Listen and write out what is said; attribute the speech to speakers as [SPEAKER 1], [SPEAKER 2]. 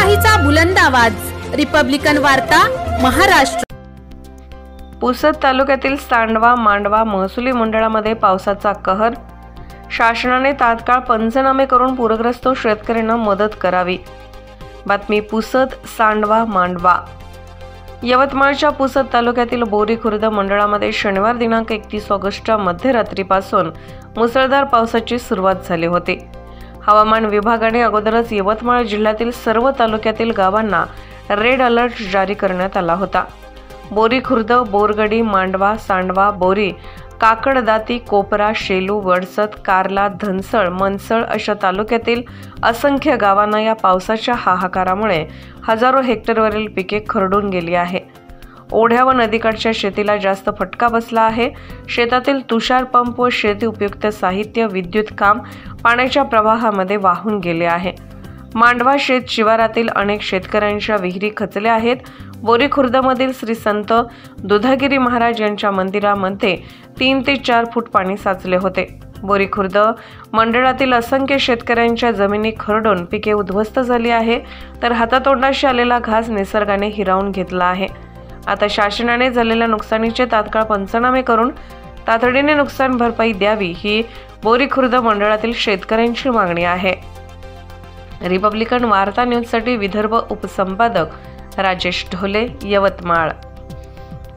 [SPEAKER 1] लोकशाहीचा बुलंद आवाज, रिपब्लिकन वार्ता, महाराष्ट्र।
[SPEAKER 2] पुसद तालुक्यातील सांडवा मांडवा महसुली मंडळामध्ये पावसाचा कहर। शासनाने तात्काळ पंचनामे करून पूरग्रस्त शेतकऱ्यांना मदत करावी। बातमी पुसद सांडवा मांडवा। यवतमाळच्या पुसद तालुक्यातील बोरी खुर्द मंडळामध्ये शनिवार दिनांक 31 ऑगस्टच्या मध्यरात्रीपासून मुसळधार पावसाची सुरुवात झाली होती। हवामान विभागाने अगोदरच यवतमाळ जिल्ह्यातील सर्व तालुक्यातील गावांना रेड अलर्ट जारी करण्यात आला होता। बोरी खुर्द, बोरगडी, मांडवा, सांडवा, बोरी, काकडदाती, कोपरा, शेलू, वडसत, कार्ला, धनसळ, मनसळ अशा तालुक्यातील असंख्य गावांना या पावसाच्या हाहाकारामुळे हजारो हेक्टरवरील पिके खरडून गेली आहे। ओढ्या व नदीकाठच्या शेतीला जास्त फटका बसला आहे। शेतातील तुषार पंप व शेती उपयुक्त साहित्य, विद्युत काम पाण्याच्या प्रवाहामध्ये वाहून गेले आहे। मांडवा शेत शिवारातील अनेक शेतकऱ्यांच्या विहिरी खचल्या आहेत। बोरी खुर्दमधील श्री संत दुधागिरी महाराज यांच्या मंदिरामध्ये 3 ते 4 फूट पाणी साचले होते। बोरी खुर्द मंडळातील असंख्य शेतकऱ्यांच्या जमिनी खरडून पिके उद्ध्वस्त झाली आहे, तर हातातोंडाशी आलेला घास निसर्गाने हिरावून घेतला आहे। आता शासनाने झालेल्या नुकसानीचे तात्काळ पंचनामे करून तातडीने नुकसान भरपाई द्यावी, ही बोरी खुर्द मंडळातील शेतकऱ्यांची मागणी आहे। रिपब्लिकन वार्ता न्यूजसाठी विदर्भ उपसंपादक राजेश ढोले, यवतमाळ।